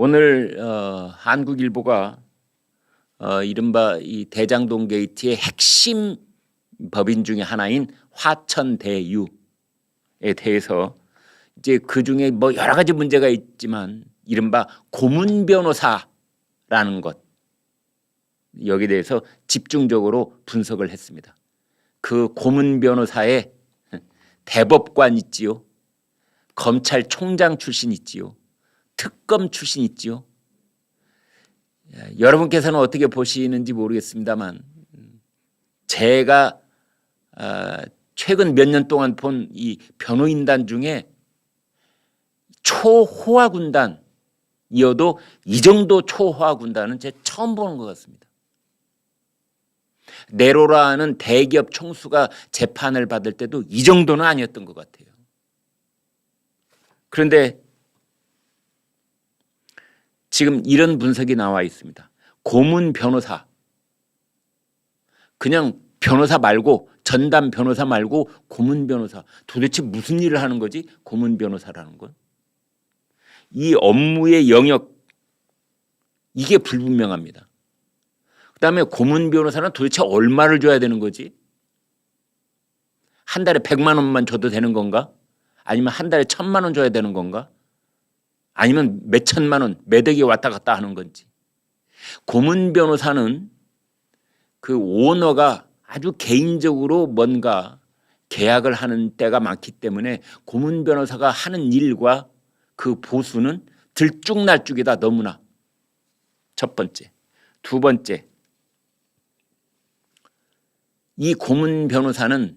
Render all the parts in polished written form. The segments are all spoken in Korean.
오늘 한국일보가 이른바 이 대장동 게이트의 핵심 법인 중에 하나인 화천대유에 대해서 이제 그 중에 뭐 여러 가지 문제가 있지만 이른바 고문 변호사라는 것, 여기에 대해서 집중적으로 분석을 했습니다. 그 고문 변호사의 대법관 있지요, 검찰총장 출신 있지요, 특검 출신 있지요. 여러분께서는 어떻게 보시는지 모르겠습니다만 제가 최근 몇 년 동안 본 이 변호인단 중에 초호화 군단이어도 이 정도 초호화 군단은 제가 처음 보는 것 같습니다. 네로라는 대기업 총수가 재판을 받을 때도 이 정도는 아니었던 것 같아요. 그런데 지금 이런 분석이 나와 있습니다. 고문 변호사, 그냥 변호사 말고 전담 변호사 말고 고문 변호사, 도대체 무슨 일을 하는 거지? 고문 변호사라는 건 이 업무의 영역, 이게 불분명합니다. 그다음에 고문 변호사는 도대체 얼마를 줘야 되는 거지? 한 달에 100만 원만 줘도 되는 건가? 아니면 한 달에 1000만 원 줘야 되는 건가? 아니면 몇 천만 원, 몇 억이 왔다 갔다 하는 건지. 고문 변호사는 그 오너가 아주 개인적으로 뭔가 계약을 하는 때가 많기 때문에 고문 변호사가 하는 일과 그 보수는 들쭉날쭉이다, 너무나. 첫 번째. 두 번째, 이 고문 변호사는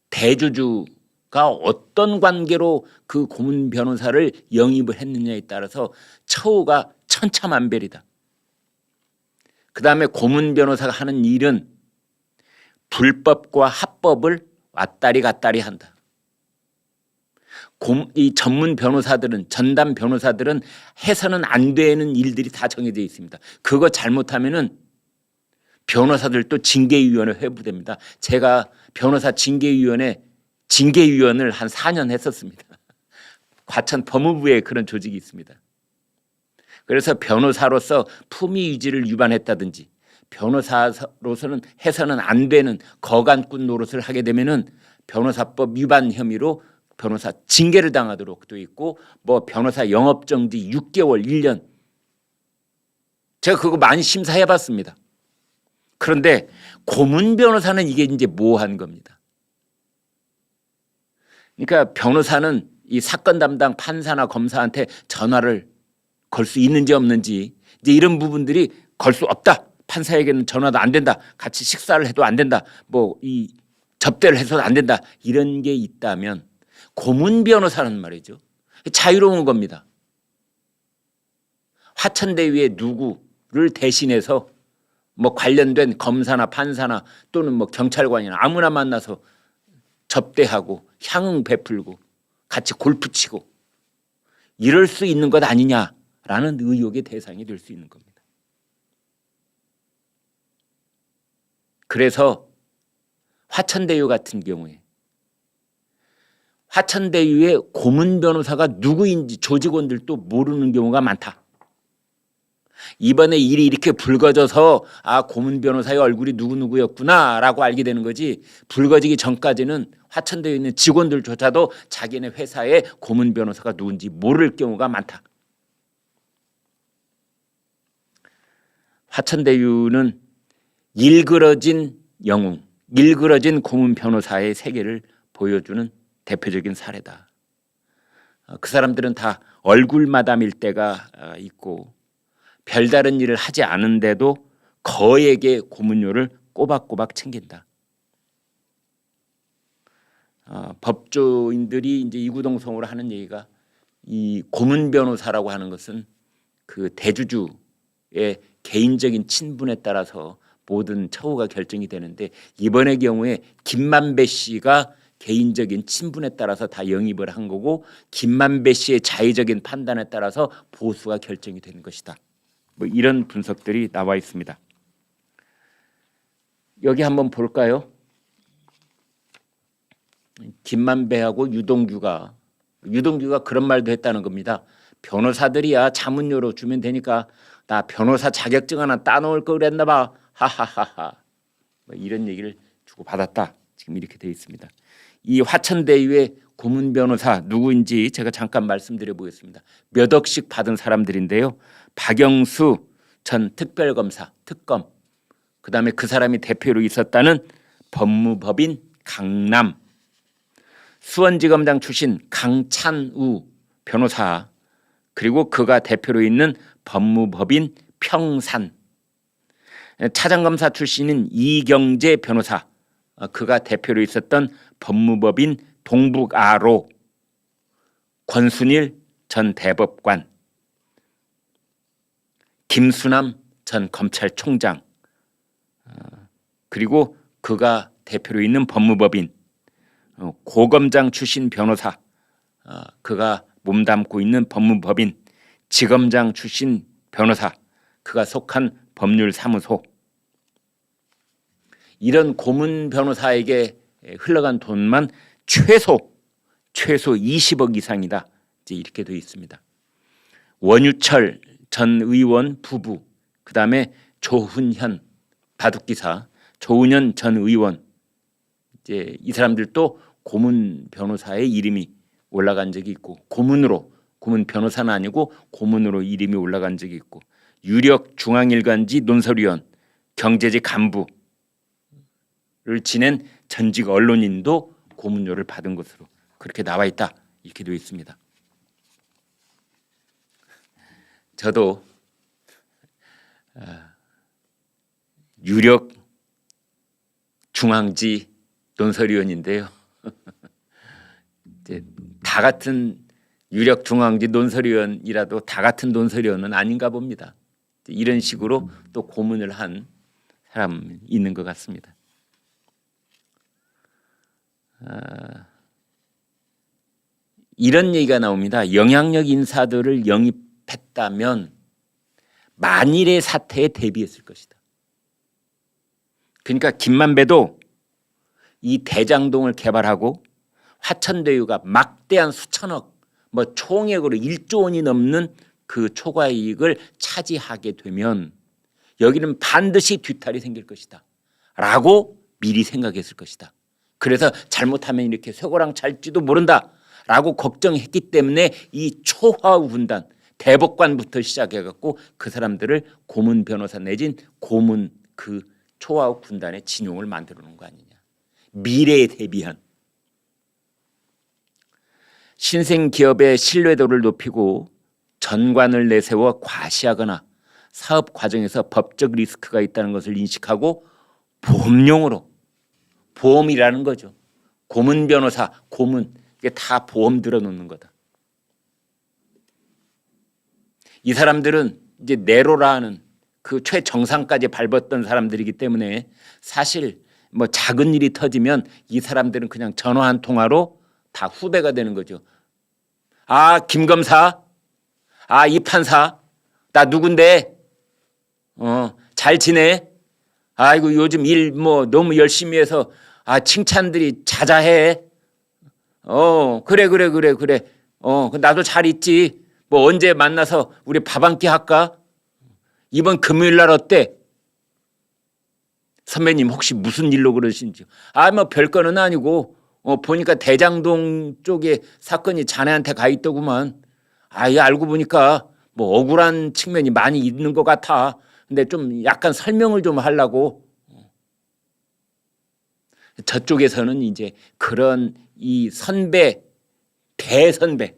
대주주가 어떤 관계로 그 고문 변호사를 영입을 했느냐에 따라서 처우가 천차만별이다. 그 다음에 고문 변호사가 하는 일은 불법과 합법을 왔다리 갔다리 한다. 이 전문 변호사들은, 전담 변호사들은 해서는 안 되는 일들이 다 정해져 있습니다. 그거 잘못하면은 변호사들도 징계위원회 회부됩니다. 제가 변호사 징계위원회 징계위원을 한 4년 했었습니다. 과천 법무부에 그런 조직이 있습니다. 그래서 변호사로서 품위 유지를 위반했다든지 변호사로서는 해서는 안 되는 거간꾼 노릇을 하게 되면은 변호사법 위반 혐의로 변호사 징계를 당하도록 돼 있고, 뭐 변호사 영업정지 6개월, 1년. 제가 그거 많이 심사해 봤습니다. 그런데 고문 변호사는 이게 이제 모호한 겁니다. 그러니까 변호사는 이 사건 담당 판사나 검사한테 전화를 걸 수 있는지 없는지, 이제 이런 부분들이 걸 수 없다. 판사에게는 전화도 안 된다. 같이 식사를 해도 안 된다. 뭐 이 접대를 해서도 안 된다. 이런 게 있다면 고문 변호사는 말이죠, 자유로운 겁니다. 화천대유의 누구를 대신해서 뭐 관련된 검사나 판사나 또는 뭐 경찰관이나 아무나 만나서 접대하고 향응 베풀고 같이 골프 치고 이럴 수 있는 것 아니냐라는 의혹의 대상이 될 수 있는 겁니다. 그래서 화천대유 같은 경우에 화천대유의 고문 변호사가 누구인지 조직원들도 모르는 경우가 많다. 이번에 일이 이렇게 불거져서 고문 변호사의 얼굴이 누구누구였구나라고 알게 되는 거지, 불거지기 전까지는 화천대유에 있는 직원들조차도 자기네 회사의 고문 변호사가 누군지 모를 경우가 많다. 화천대유는 일그러진 영웅, 일그러진 고문 변호사의 세계를 보여주는 대표적인 사례다. 그 사람들은 다 얼굴마담일 때가 있고 별다른 일을 하지 않은데도 거액의 고문료를 꼬박꼬박 챙긴다. 법조인들이 이제 이구동성으로 하는 얘기가, 이 고문 변호사라고 하는 것은 그 대주주의 개인적인 친분에 따라서 모든 처우가 결정이 되는데, 이번의 경우에 김만배 씨가 개인적인 친분에 따라서 다 영입을 한 거고 김만배 씨의 자의적인 판단에 따라서 보수가 결정이 되는 것이다. 뭐 이런 분석들이 나와 있습니다. 여기 한번 볼까요? 김만배하고 유동규가 그런 말도 했다는 겁니다. 변호사들이야 자문료로 주면 되니까 나 변호사 자격증 하나 따놓을 걸 그랬나 봐. 하하하하. 뭐 이런 얘기를 주고 받았다. 지금 이렇게 되어 있습니다. 이 화천대유의 고문 변호사 누구인지 제가 잠깐 말씀드려 보겠습니다. 몇 억씩 받은 사람들인데요. 박영수 전 특별검사, 특검. 그다음에 그 사람이 대표로 있었다는 법무법인 강남, 수원지검장 출신 강찬우 변호사, 그리고 그가 대표로 있는 법무법인 평산, 차장검사 출신인 이경재 변호사, 그가 대표로 있었던 법무법인 동북아로, 권순일 전 대법관, 김수남 전 검찰총장, 그리고 그가 대표로 있는 법무법인 고검장 출신 변호사, 그가 몸담고 있는 법무법인 지검장 출신 변호사, 그가 속한 법률사무소, 이런 고문 변호사에게 흘러간 돈만 최소 20억 이상이다. 이제 이렇게 되어 있습니다. 원유철 전 의원 부부, 그다음에 조훈현 바둑기사, 조훈현 전 의원, 이제 이 사람들도 고문 변호사의 이름이 올라간 적이 있고, 고문 변호사는 아니고 고문으로 이름이 올라간 적이 있고, 유력 중앙일간지 논설위원, 경제지 간부를 지낸 전직 언론인도 고문료를 받은 것으로 그렇게 나와 있다. 이렇게 되어 있습니다. 저도 유력 중앙지 논설위원인데요. 이제 다 같은 유력 중앙지 논설위원이라도 다 같은 논설위원은 아닌가 봅니다. 이런 식으로 또 고문을 한 사람이 있는 것 같습니다. 이런 얘기가 나옵니다. 영향력 인사들을 영입했다면 만일의 사태에 대비했을 것이다. 그러니까 김만배도 이 대장동을 개발하고 화천대유가 막대한 수천억, 뭐 총액으로 1조 원이 넘는 그 초과 이익을 차지하게 되면 여기는 반드시 뒤탈이 생길 것이다 라고 미리 생각했을 것이다. 그래서 잘못하면 이렇게 쇠고랑 찰지도 모른다 라고 걱정했기 때문에 이 초하우 군단, 대법관부터 시작해갖고 그 사람들을 고문 변호사 내진 고문 그 초하우 군단의 진용을 만들어 놓은 거 아니냐. 미래에 대비한. 신생 기업의 신뢰도를 높이고 전관을 내세워 과시하거나 사업 과정에서 법적 리스크가 있다는 것을 인식하고 보험용으로, 보험이라는 거죠. 고문 변호사, 고문, 이게 다 보험 들어놓는 거다. 이 사람들은 이제 네로라는 그 최정상까지 밟았던 사람들이기 때문에 사실 뭐 작은 일이 터지면 이 사람들은 그냥 전화 한 통화로 다 후배가 되는 거죠. 아, 김 검사, 아, 이 판사, 나 누군데? 잘 지내? 아이고 요즘 일 뭐 너무 열심히 해서 칭찬들이 자자해. 그래. 나도 잘 있지. 뭐 언제 만나서 우리 밥 한 끼 할까? 이번 금요일 날 어때? 선배님 혹시 무슨 일로 그러신지? 뭐 별거는 아니고 보니까 대장동 쪽에 사건이 자네한테 가 있더구만. 알고 보니까 뭐 억울한 측면이 많이 있는 것 같아. 근데 좀 약간 설명을 좀 하려고. 저쪽에서는 이제 그런 이 선배, 대선배,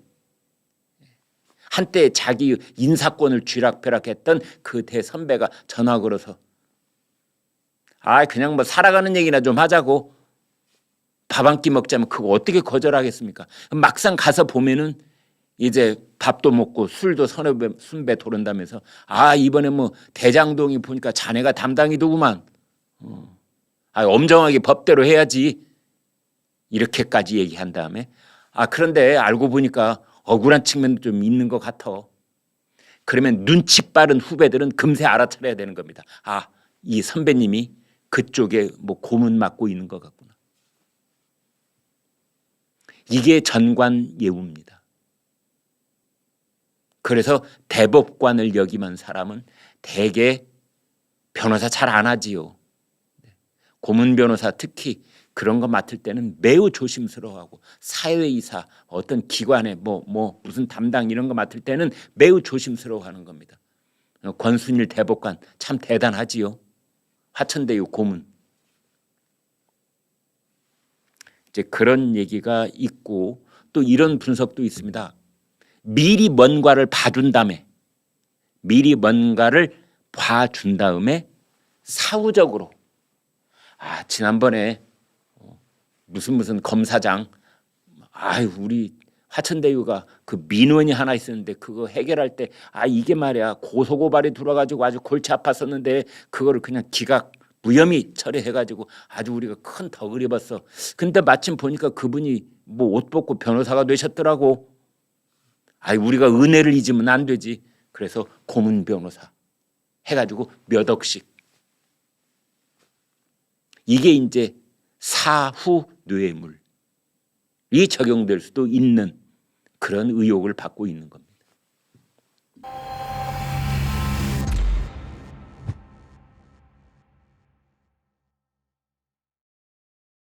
한때 자기 인사권을 쥐락펴락했던 그 대선배가 전화 걸어서 그냥 뭐 살아가는 얘기나 좀 하자고, 밥 한 끼 먹자면 그거 어떻게 거절하겠습니까? 막상 가서 보면은 이제 밥도 먹고 술도 순배 도른다면서 이번에 뭐 대장동이 보니까 자네가 담당이더구만. 엄정하게 법대로 해야지. 이렇게까지 얘기한 다음에 그런데 알고 보니까 억울한 측면도 좀 있는 것 같아. 그러면 눈치 빠른 후배들은 금세 알아차려야 되는 겁니다. 이 선배님이 그쪽에 뭐 고문 맡고 있는 것 같구나. 이게 전관 예우입니다. 그래서 대법관을 역임한 사람은 대개 변호사 잘 안 하지요. 고문 변호사 특히 그런 거 맡을 때는 매우 조심스러워하고, 사회이사 어떤 기관에 무슨 담당 이런 거 맡을 때는 매우 조심스러워하는 겁니다. 권순일 대법관 참 대단하지요. 화천대유 고문. 이제 그런 얘기가 있고, 또 이런 분석도 있습니다. 미리 뭔가를 봐준 다음에 사후적으로 지난번에 무슨 검사장 우리 화천대유가 그 민원이 하나 있었는데 그거 해결할 때 이게 말이야 고소고발이 들어가지고 아주 골치 아팠었는데 그거를 그냥 기각 무혐의 처리해가지고 아주 우리가 큰 덕을 입었어. 근데 마침 보니까 그분이 옷 벗고 변호사가 되셨더라고. 우리가 은혜를 잊으면 안 되지. 그래서 고문 변호사 해가지고 몇 억씩. 이게 이제 사후 뇌물이 적용될 수도 있는 그런 의혹을 받고 있는 겁니다.